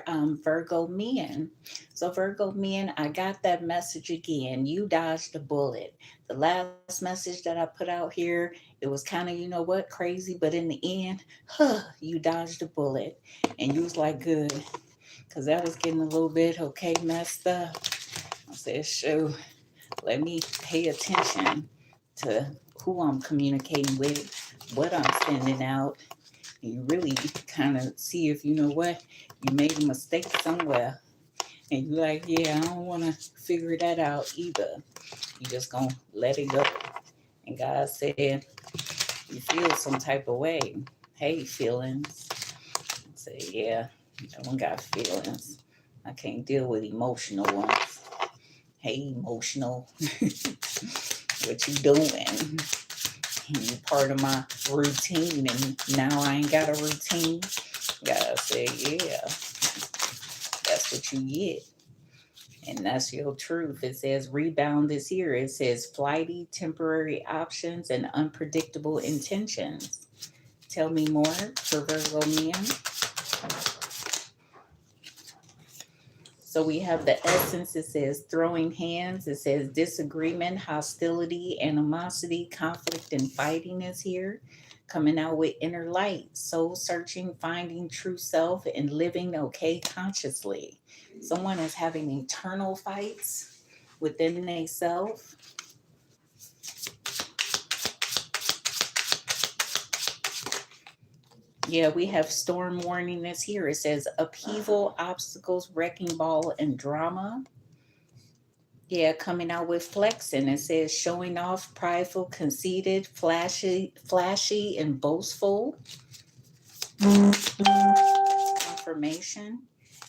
Virgo men. So Virgo men, I got that message again. You dodged a bullet. The last message that I put out here, it was kind of, you know what, crazy, but in the end, you dodged a bullet. And you was like, good, because that was getting a little bit, okay, messed up. I said, shoot, let me pay attention to who I'm communicating with, what I'm sending out. And you really kind of see if you know what, you made a mistake somewhere. And you're like, yeah, I don't want to figure that out either. You just gonna let it go. And God said, you feel some type of way. Hey, feelings. I say, yeah, that one got feelings. I can't deal with emotional ones. Hey, emotional, what you doing? You part of my routine, and now I ain't got a routine. God said, yeah, that's what you get. And that's your truth. It says rebound is here. It says flighty, temporary options, and unpredictable intentions. Tell me more for Virgo men. So we have the essence. It says throwing hands. It says disagreement, hostility, animosity, conflict, and fighting is here. Coming out with inner light, soul searching, finding true self, and living okay consciously. Someone is having internal fights within themselves. Yeah, we have storm warning this here. It says upheaval, obstacles, wrecking ball, and drama. Yeah, coming out with flexing. It says showing off, prideful, conceited, flashy, and boastful. Confirmation.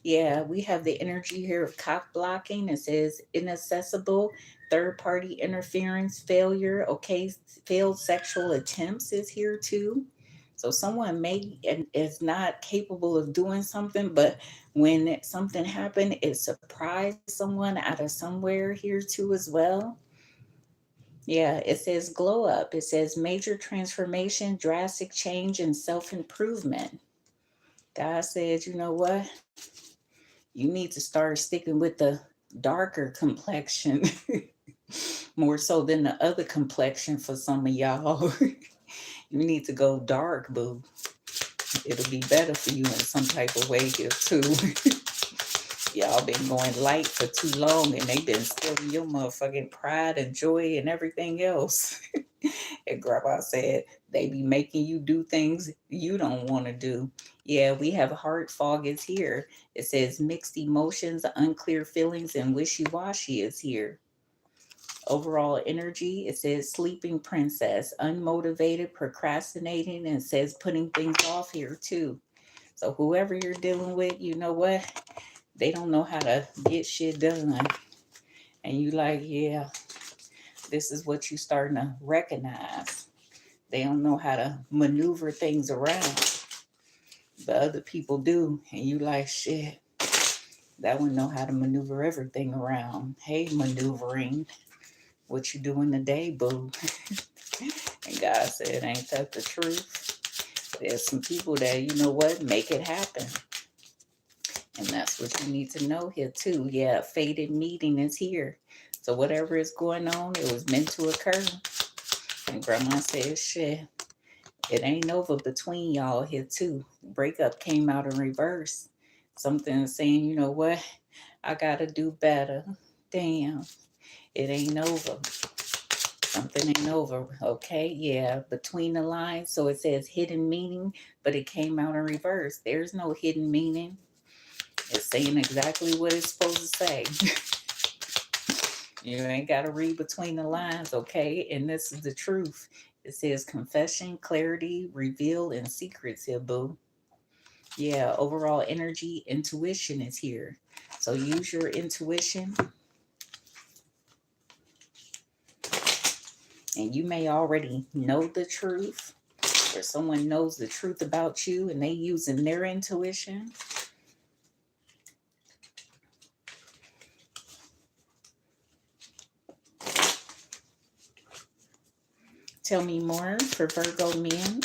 Yeah, we have the energy here of cock blocking. It says inaccessible, third party interference, failure. Okay, failed sexual attempts is here too. So someone may and is not capable of doing something, but when something happened, it surprised someone out of somewhere here too as well. Yeah, it says glow up. It says major transformation, drastic change, and self improvement. God said, you know what? You need to start sticking with the darker complexion more so than the other complexion for some of y'all. You need to go dark, boo. It'll be better for you in some type of way here too. Y'all been going light for too long and they been stealing your motherfucking pride and joy and everything else. And grandma said they be making you do things you don't want to do. Yeah, we have heart fog is here. It says mixed emotions, unclear feelings, and wishy-washy is here. Overall energy, it says sleeping princess, unmotivated, procrastinating, and it says putting things off here too. So whoever you're dealing with, you know what? They don't know how to get shit done. And you like, yeah, this is what you starting to recognize. They don't know how to maneuver things around. But other people do. And you like, shit, that one know how to maneuver everything around. Hey, maneuvering. What you doing today, boo? And God said, ain't that the truth? There's some people that, you know what, make it happen. And that's what you need to know here too. Yeah, fated meeting is here. So whatever is going on, it was meant to occur. And grandma said, shit, it ain't over between y'all here too. Breakup came out in reverse. Something saying, you know what, I gotta do better. Damn, it ain't over. Something ain't over. Okay, yeah, between the lines. So it says hidden meaning, but it came out in reverse. There's no hidden meaning. It's saying exactly what it's supposed to say. You ain't got to read between the lines, okay? And this is the truth. It says confession, clarity, reveal, and secrets here, boo. Yeah, overall energy, intuition is here. So use your intuition. And you may already know the truth, or someone knows the truth about you and they using their intuition. Tell me more for Virgo men.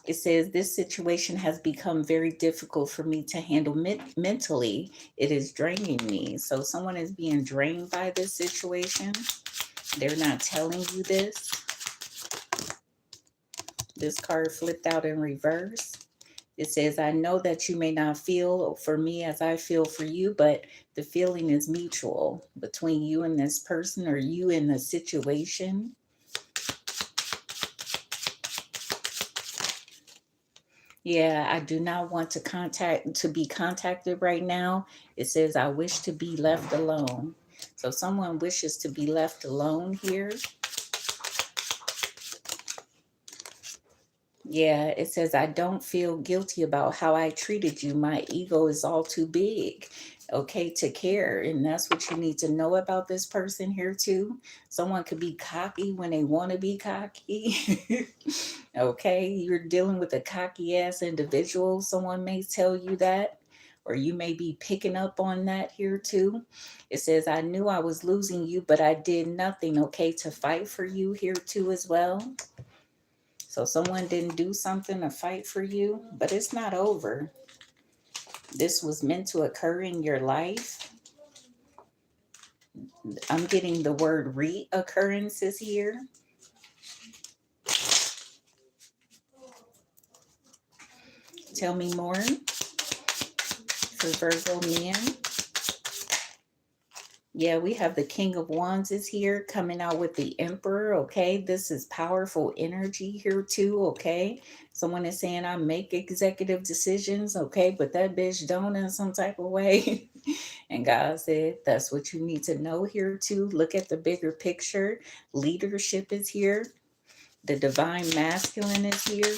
It says, this situation has become very difficult for me to handle mentally. It is draining me. So someone is being drained by this situation. They're not telling you this. This card flipped out in reverse. It says, I know that you may not feel for me as I feel for you, but the feeling is mutual between you and this person, or you and the situation. Yeah, I do not want to be contacted right now. It says, I wish to be left alone. So someone wishes to be left alone here. Yeah, it says, I don't feel guilty about how I treated you. My ego is all too big, okay, to care. And that's what you need to know about this person here too. Someone could be cocky when they want to be cocky. Okay, you're dealing with a cocky ass individual. Someone may tell you that, or you may be picking up on that here too. It says, I knew I was losing you, but I did nothing, okay, to fight for you here too as well. So someone didn't do something to fight for you, but it's not over. This was meant to occur in your life. I'm getting the word reoccurrences here. Tell me more for Virgo men. Yeah, we have the King of Wands is here coming out with the Emperor, okay? This is powerful energy here too, okay? Someone is saying, I make executive decisions, okay? But that bitch don't in some type of way. And God said, that's what you need to know here too. Look at the bigger picture. Leadership is here. The divine masculine is here.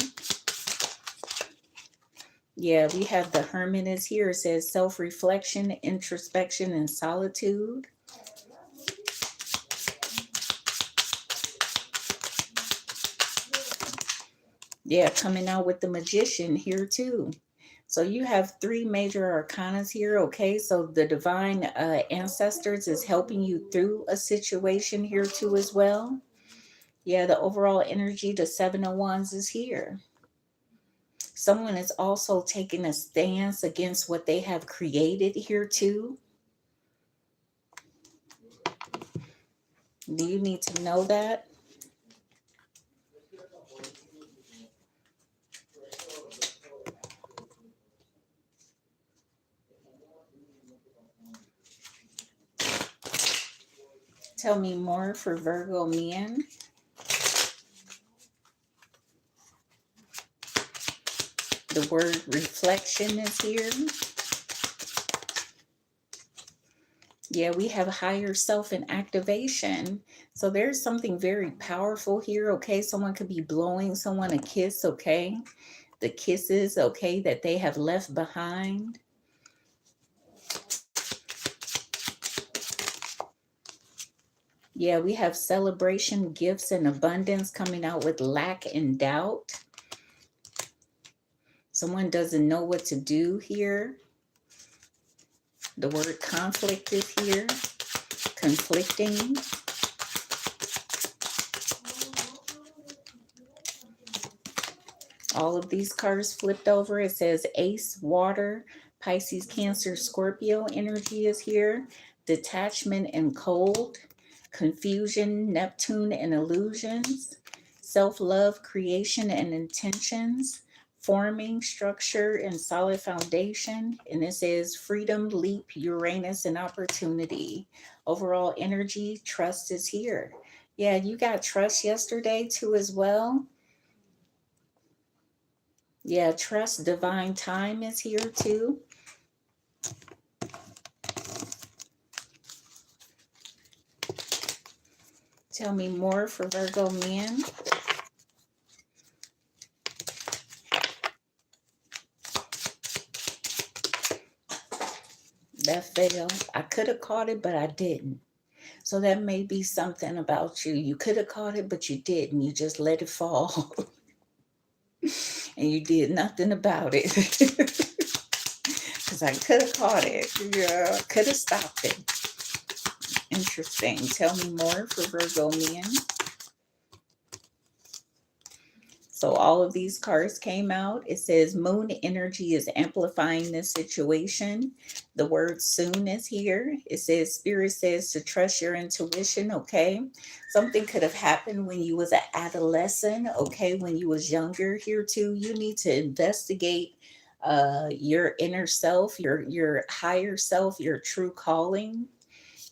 Yeah, we have the Hermit is here. It says self-reflection, introspection, and solitude. Yeah, coming out with the Magician here too. So you have three major arcanas here, okay? So the divine ancestors is helping you through a situation here too as well. Yeah, the overall energy, the Seven of Wands is here. Someone is also taking a stance against what they have created here too. Do you need to know that? Tell me more for Virgo men. The word reflection is here. Yeah, we have higher self and activation. So there's something very powerful here, okay? Someone could be blowing someone a kiss, okay? The kisses, okay, that they have left behind. Yeah, we have celebration, gifts, and abundance coming out with lack and doubt. Someone doesn't know what to do here. The word conflict is here. Conflicting. All of these cards flipped over. It says Ace, Water, Pisces, Cancer, Scorpio energy is here. Detachment and cold. Confusion, Neptune and illusions. Self-love, creation and intentions. Forming, structure, and solid foundation. And this is freedom, leap, Uranus, and opportunity. Overall energy, trust is here. Yeah, you got trust yesterday too as well. Yeah, trust, divine time is here too. Tell me more for Virgo men. That fell. I could have caught it, but I didn't. So that may be something about you. You could have caught it, but you didn't. You just let it fall. And you did nothing about it. Because I could have caught it. Yeah, I could have stopped it. Interesting. Tell me more for Virgo men. So all of these cards came out. It says moon energy is amplifying this situation. The word soon is here. It says spirit says to trust your intuition, okay? Something could have happened when you was an adolescent, okay? When you was younger here too. You need to investigate your inner self, your higher self, your true calling.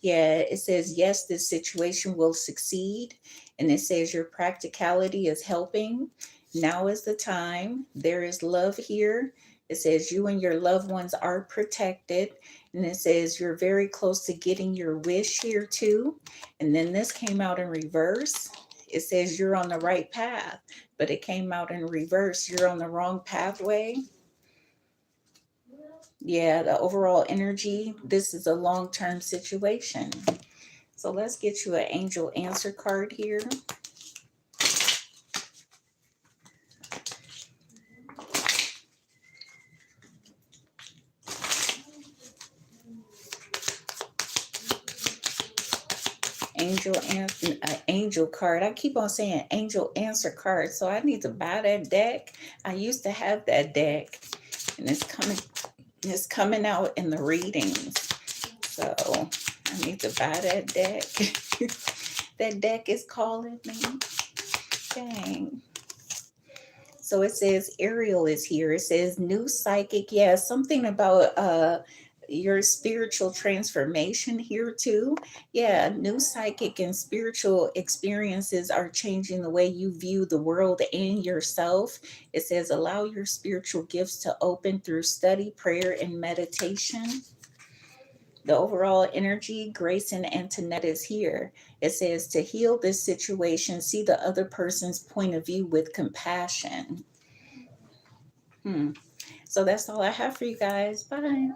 Yeah, it says, yes, this situation will succeed. And it says, your practicality is helping. Now is the time. There is love here. It says, you and your loved ones are protected. And it says, you're very close to getting your wish here too. And then this came out in reverse. It says, you're on the right path, but it came out in reverse. You're on the wrong pathway. Yeah, the overall energy, this is a long-term situation. So let's get you an angel answer card here. Angel card. I keep on saying angel answer card, so I need to buy that deck. I used to have that deck, and it's coming out in the readings. So I need to buy that deck. That deck is calling me. Dang. So it says Ariel is here. It says new psychic. Yeah, something about your spiritual transformation here too. Yeah, new psychic and spiritual experiences are changing the way you view the world and yourself. It says allow your spiritual gifts to open through study, prayer, and meditation. The overall energy, Grace and Antoinette is here. It says to heal this situation, see the other person's point of view with compassion. So that's all I have for you guys. Bye.